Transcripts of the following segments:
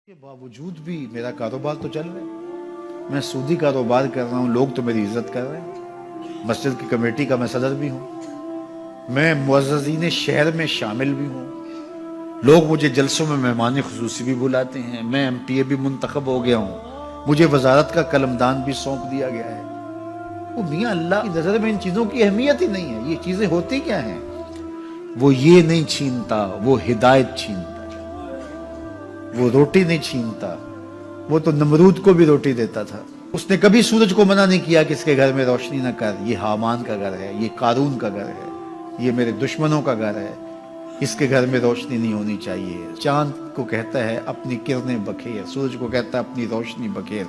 کے باوجود بھی میرا کاروبار تو چل رہا ہے. میں سودی کاروبار کر رہا ہوں، لوگ تو میری عزت کر رہے ہیں. مسجد کی کمیٹی کا میں صدر بھی ہوں، میں معززین شہر میں شامل بھی ہوں. لوگ مجھے جلسوں میں مہمان خصوصی بھی بلاتے ہیں. میں MP بھی منتخب ہو گیا ہوں، مجھے وزارت کا قلمدان بھی سونپ دیا گیا ہے. وہ میاں اللہ کی نظر میں ان چیزوں کی اہمیت ہی نہیں ہے. یہ چیزیں ہوتی کیا ہیں؟ وہ یہ نہیں چھینتا، وہ ہدایت چھینتا. وہ روٹی نہیں چھینتا، وہ تو نمرود کو بھی روٹی دیتا تھا. اس نے کبھی سورج کو منع نہیں کیا کہ اس کے گھر میں روشنی نہ کر. یہ حامان کا گھر ہے، یہ قارون کا گھر ہے، یہ میرے دشمنوں کا گھر ہے، اس کے گھر میں روشنی نہیں ہونی چاہیے. چاند کو کہتا ہے اپنی کرنیں بکھیر، سورج کو کہتا ہے اپنی روشنی بکھیر.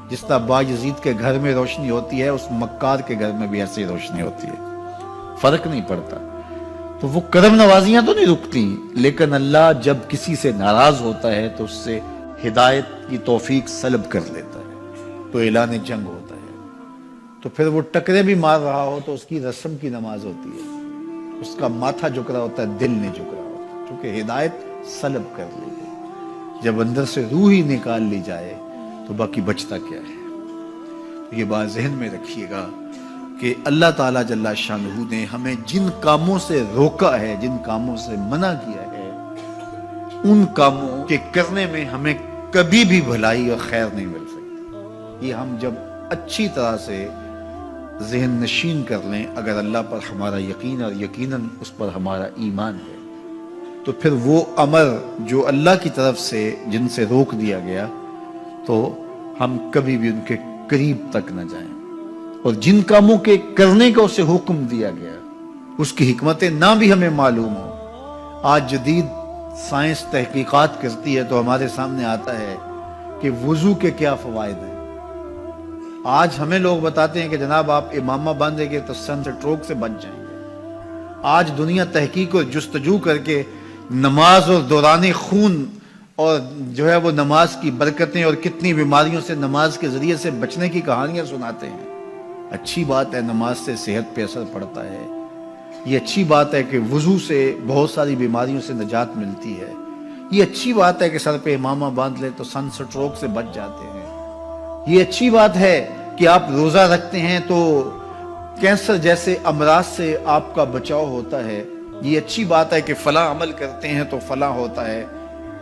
جس طرح باجزید کے گھر میں روشنی ہوتی ہے، اس مکار کے گھر میں بھی ایسی روشنی ہوتی ہے. فرق نہیں پڑتا. تو وہ کرم نوازیاں تو نہیں رکتی، لیکن اللہ جب کسی سے ناراض ہوتا ہے تو اس سے ہدایت کی توفیق سلب کر لیتا ہے، تو اعلان جنگ ہوتا ہے. تو پھر وہ ٹکرے بھی مار رہا ہو تو اس کی رسم کی نماز ہوتی ہے، اس کا ماتھا جھک رہا ہوتا ہے، دل نہیں جھک رہا ہوتا، کیونکہ ہدایت سلب کر لی گئی. جب اندر سے روح ہی نکال لی جائے تو باقی بچتا کیا ہے؟ یہ بات ذہن میں رکھیے گا کہ اللہ تعالیٰ جل شانہ نے ہمیں جن کاموں سے روکا ہے، جن کاموں سے منع کیا ہے، ان کاموں کے کرنے میں ہمیں کبھی بھی بھلائی اور خیر نہیں مل سکتی. یہ ہم جب اچھی طرح سے ذہن نشین کر لیں، اگر اللہ پر ہمارا یقین اور یقیناً اس پر ہمارا ایمان ہے، تو پھر وہ امر جو اللہ کی طرف سے جن سے روک دیا گیا، تو ہم کبھی بھی ان کے قریب تک نہ جائیں. اور جن کاموں کے کرنے کا اسے حکم دیا گیا، اس کی حکمتیں نہ بھی ہمیں معلوم ہو. آج جدید سائنس تحقیقات کرتی ہے تو ہمارے سامنے آتا ہے کہ وضو کے کیا فوائد ہیں. آج ہمیں لوگ بتاتے ہیں کہ جناب آپ امامہ باندھیں گے تو سن سٹروک سے بچ جائیں گے. آج دنیا تحقیق اور جستجو کر کے نماز اور دوران خون اور جو ہے وہ نماز کی برکتیں اور کتنی بیماریوں سے نماز کے ذریعے سے بچنے کی کہانیاں سناتے ہیں. اچھی بات ہے، نماز سے صحت پہ اثر پڑتا ہے. یہ اچھی بات ہے کہ وضو سے بہت ساری بیماریوں سے نجات ملتی ہے. یہ اچھی بات ہے کہ سر پہ امامہ باندھ لے تو سن سٹروک سے بچ جاتے ہیں. یہ اچھی بات ہے کہ آپ روزہ رکھتے ہیں تو کینسر جیسے امراض سے آپ کا بچاؤ ہوتا ہے. یہ اچھی بات ہے کہ فلاں عمل کرتے ہیں تو فلاں ہوتا ہے.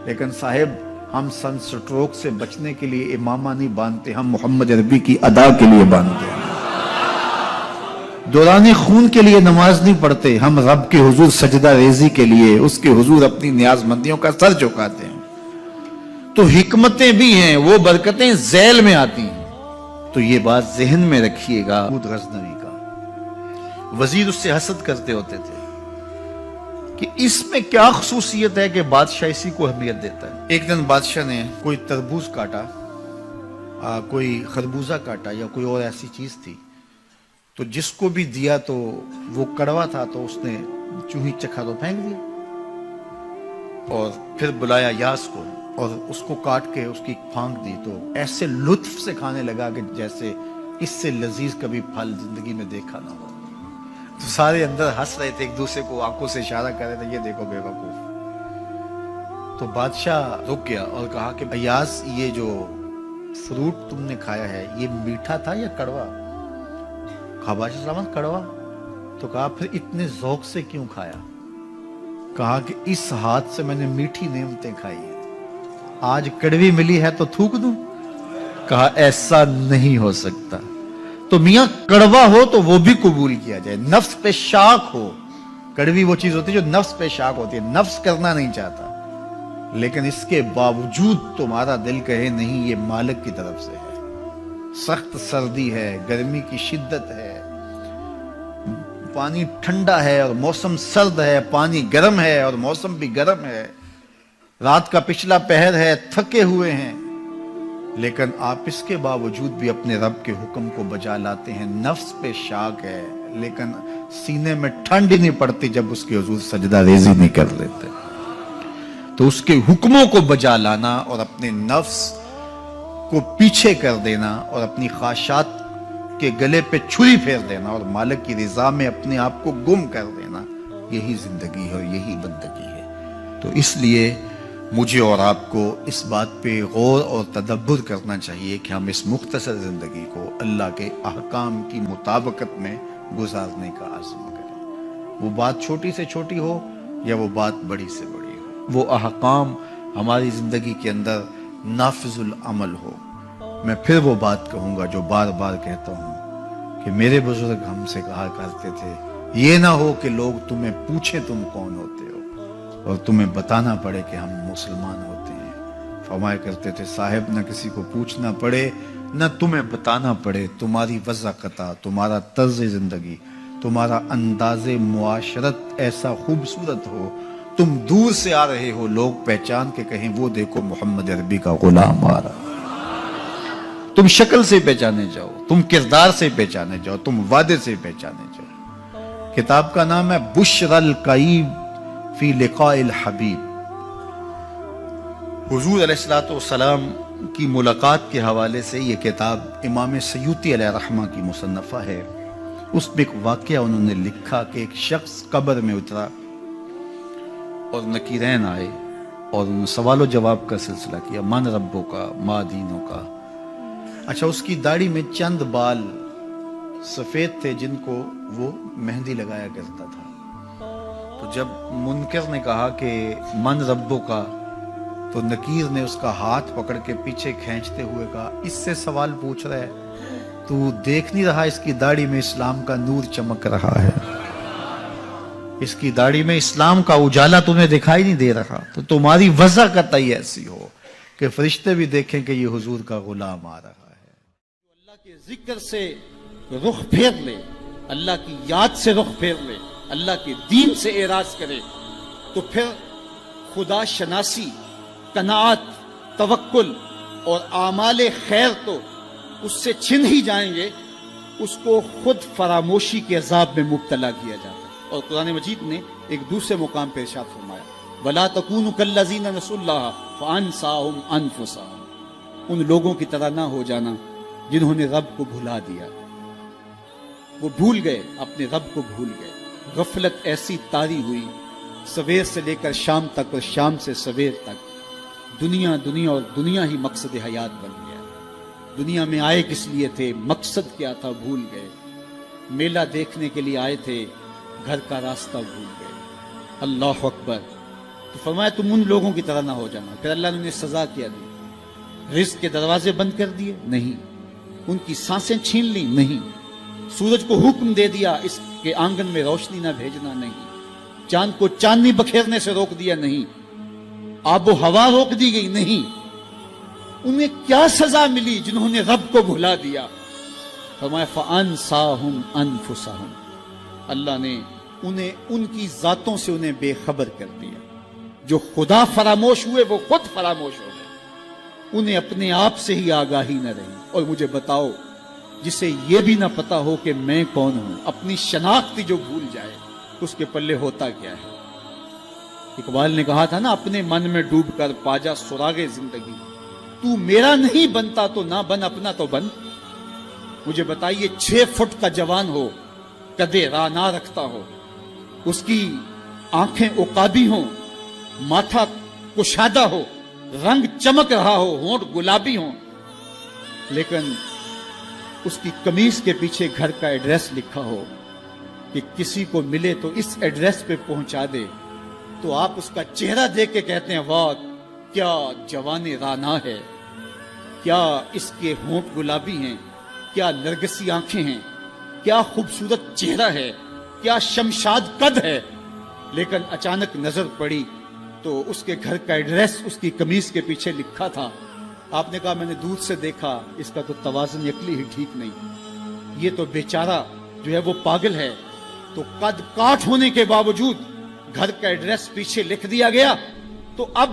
لیکن صاحب، ہم سن سٹروک سے بچنے کے لیے امامہ نہیں باندھتے، ہم محمد عربی کی ادا کے لیے باندھتے ہیں. دوران خون کے لیے نماز نہیں پڑھتے، ہم رب کے حضور سجدہ ریزی کے لیے اس کے حضور اپنی نیاز مندیوں کا سر جھکاتے ہیں. تو حکمتیں بھی ہیں، وہ برکتیں ذیل میں آتی ہیں. تو یہ بات ذہن میں رکھیے گا. غزنوی کا وزیر اس سے حسد کرتے ہوتے تھے کہ اس میں کیا خصوصیت ہے کہ بادشاہ اسی کو اہمیت دیتا ہے. ایک دن بادشاہ نے کوئی تربوز کاٹا، کوئی خربوزہ کاٹا یا کوئی اور ایسی چیز تھی، تو جس کو بھی دیا تو وہ کڑوا تھا، تو اس نے چوہی چکھا تو پھینک دیا. اور پھر بلایا یاس کو اور اس کو کاٹ کے اس کی پھانک دی، تو ایسے لطف سے کھانے لگا کہ جیسے اس سے لذیذ کبھی پھل زندگی میں دیکھا نہ ہو. تو سارے اندر ہنس رہے تھے، ایک دوسرے کو آنکھوں سے اشارہ کر رہے تھے، یہ دیکھو بے وقوف. تو بادشاہ رک گیا اور کہا کہ ایاز، یہ جو فروٹ تم نے کھایا ہے یہ میٹھا تھا یا کڑوا؟ کہا بادشاہ سلامت کڑوا. تو کہا پھر اتنے ذوق سے کیوں کھایا؟ کہا کہ اس ہاتھ سے میں نے میٹھی نعمتیں کھائی ہیں، آج کڑوی ملی ہے تو تھوک دوں؟ کہا ایسا نہیں ہو سکتا. تو میاں کڑوا ہو تو وہ بھی قبول کیا جائے، نفس پہ شاک ہو. کڑوی وہ چیز ہوتی ہے جو نفس پہ شاک ہوتی ہے، نفس کرنا نہیں چاہتا، لیکن اس کے باوجود تمہارا دل کہے نہیں یہ مالک کی طرف سے ہے. سخت سردی ہے، گرمی کی شدت ہے، پانی ٹھنڈا ہے اور موسم سرد ہے، پانی گرم ہے اور موسم بھی گرم ہے، رات کا پچھلا پہر ہے، تھکے ہوئے ہیں، لیکن آپ اس کے باوجود بھی اپنے رب کے حکم کو بجا لاتے ہیں. نفس پہ شاک ہے لیکن سینے میں ٹھنڈ ہی نہیں پڑتی جب اس کے حضور سجدہ ریزی نہیں کر لیتے. تو اس کے حکموں کو بجا لانا اور اپنے نفس کو پیچھے کر دینا اور اپنی خواہشات کے گلے پہ چھری پھیر دینا اور مالک کی رضا میں اپنے آپ کو گم کر دینا، یہی زندگی ہے اور یہی بندگی ہے. تو اس لیے مجھے اور آپ کو اس بات پہ غور اور تدبر کرنا چاہیے کہ ہم اس مختصر زندگی کو اللہ کے احکام کی مطابقت میں گزارنے کا عزم کریں، وہ بات چھوٹی سے چھوٹی ہو یا وہ بات بڑی سے بڑی ہو، وہ احکام ہماری زندگی کے اندر نافذ العمل ہو۔ میں پھر وہ بات کہوں گا جو بار بار کہتا ہوں کہ میرے بزرگ ہم سے کہا کرتے تھے، یہ نہ ہو کہ لوگ تمہیں پوچھیں تم کون ہوتے ہو اور تمہیں بتانا پڑے کہ ہم مسلمان ہوتے ہیں۔ فرمایا کرتے تھے صاحب نہ کسی کو پوچھنا پڑے نہ تمہیں بتانا پڑے، تمہاری وضاحت، تمہارا طرز زندگی، تمہارا انداز معاشرت ایسا خوبصورت ہو، تم دور سے آ رہے ہو لوگ پہچان کے کہیں وہ دیکھو محمد عربی کا غلام آ رہا، تم شکل سے پہچانے جاؤ، تم کردار سے پہچانے جاؤ، تم وعدے سے پہچانے جاؤ۔ کتاب کا نام ہے بشر الکئیب فی لقاء الحبیب۔ حضور علیہ السلام کی ملاقات کے حوالے سے یہ کتاب امام سیوطی علیہ رحمہ کی مصنفہ ہے۔ اس میں ایک واقعہ انہوں نے لکھا کہ ایک شخص قبر میں اترا اور نکیرین آئے اور انہوں نے سوال و جواب کا سلسلہ کیا، من ربوں کا، ما دینوں کا۔ اچھا، اس کی داڑھی میں چند بال سفید تھے جن کو وہ مہندی لگایا کرتا تھا۔ تو جب منکر نے کہا کہ من ربوں کا، تو نکیر نے اس کا ہاتھ پکڑ کے پیچھے کھینچتے ہوئے کہا اس سے سوال پوچھ رہا ہے، تو دیکھ نہیں رہا اس کی داڑھی میں اسلام کا نور چمک رہا ہے، اس کی داڑھی میں اسلام کا اجالا تمہیں دکھائی نہیں دے رہا؟ تو تمہاری وضع قطعی ایسی ہو کہ فرشتے بھی دیکھیں کہ یہ حضور کا غلام آ رہا ہے۔ اللہ کے ذکر سے رخ پھیر لے، اللہ کی یاد سے رخ پھیر لے، اللہ کے دین سے اعراض کرے، تو پھر خدا شناسی، قناعت، توکل اور اعمال خیر تو اس سے چھن ہی جائیں گے، اس کو خود فراموشی کے عذاب میں مبتلا کیا جاتا ہے۔ اور قرآن مجید نے ایک دوسرے مقام پہ ارشاد فرمایا وَلَا تَكُونُوا كَالَّذِينَ نَسُوا اللَّهَ فَأَنسَاهُمْ أَنفُسَهُمْ، ان لوگوں کی طرح نہ ہو جانا جنہوں نے رب کو بھلا دیا، وہ بھول گئے، اپنے رب کو بھول گئے۔ غفلت ایسی طاری ہوئی سویر سے لے کر شام تک اور شام سے سویر تک، دنیا اور دنیا ہی مقصد حیات بن گیا۔ دنیا میں آئے کس لیے تھے، مقصد کیا تھا، بھول گئے۔ میلہ دیکھنے کے لیے آئے تھے، گھر کا راستہ بھول گئے۔ اللہ اکبر۔ تو فرمایا تم ان لوگوں کی طرح نہ ہو جانا۔ پھر اللہ نے انہیں سزا کیا دی، رزق کے دروازے بند کر دیے؟ نہیں۔ ان کی سانسیں چھین لی؟ نہیں۔ سورج کو حکم دے دیا اس کے آنگن میں روشنی نہ بھیجنا؟ نہیں۔ چاند کو چاندنی بکھیرنے سے روک دیا؟ نہیں۔ آب و ہوا روک دی گئی؟ نہیں۔ انہیں کیا سزا ملی جنہوں نے رب کو بھلا دیا؟ فرمایا فَأَنسَاهُمْ أَنفُسَهُمْ، اللہ نے انہیں ان کی ذاتوں سے انہیں بے خبر کر دیا۔ جو خدا فراموش ہوئے وہ خود فراموش ہو گئے، انہیں اپنے آپ سے ہی آگاہی نہ رہی۔ اور مجھے بتاؤ، جسے یہ بھی نہ پتا ہو کہ میں کون ہوں، اپنی شناخت جو بھول جائے، اس کے پلے ہوتا کیا ہے؟ اقبال نے کہا تھا نا، اپنے من میں ڈوب کر پاجا سراغے زندگی، تو میرا نہیں بنتا تو نہ بن، اپنا تو بن۔ مجھے بتائیے 6 فٹ کا جوان ہو، قدے رانا رکھتا ہو، اس کی آنکھیں عقابی ہوں، ماتھا کشادہ ہو، رنگ چمک رہا ہو، ہونٹ گلابی ہوں، لیکن اس کی قمیص کے پیچھے گھر کا ایڈریس لکھا ہو کہ کسی کو ملے تو اس ایڈریس پہ پہنچا دے، تو آپ اس کا چہرہ دیکھ کے کہتے ہیں واہ کیا جوان رانا ہے، کیا اس کے ہونٹ گلابی ہیں، کیا نرگسی آنکھیں ہیں، کیا خوبصورت چہرہ ہے، کیا شمشاد قد ہے۔ لیکن اچانک نظر پڑی تو اس کے گھر کا ایڈریس اس کی قمیص کے پیچھے لکھا تھا۔ آپ نے کہا میں نے دور سے دیکھا، اس کا تو توازن عقلی ہی ٹھیک نہیں، یہ تو بیچارہ جو ہے وہ پاگل ہے۔ تو قد کاٹ ہونے کے باوجود گھر کا ایڈریس پیچھے لکھ دیا گیا، تو اب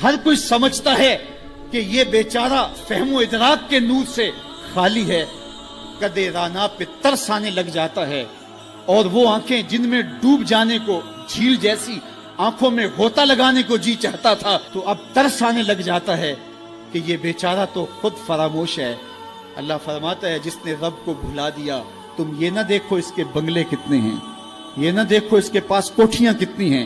ہر کوئی سمجھتا ہے کہ یہ بیچارہ فہم و ادراک کے نور سے خالی ہے۔ قدے رانا پہ ترس آنے لگ جاتا ہے، اور وہ آنکھیں جن میں ڈوب جانے کو، جھیل جیسی آنکھوں میں غوطہ لگانے کو جی چاہتا تھا، تو اب ترس آنے لگ جاتا ہے کہ یہ بیچارہ تو خود فراموش ہے۔ اللہ فرماتا ہے جس نے رب کو بھلا دیا، تم یہ نہ دیکھو اس کے بنگلے کتنے ہیں، یہ نہ دیکھو اس کے پاس کوٹھیاں کتنی ہیں،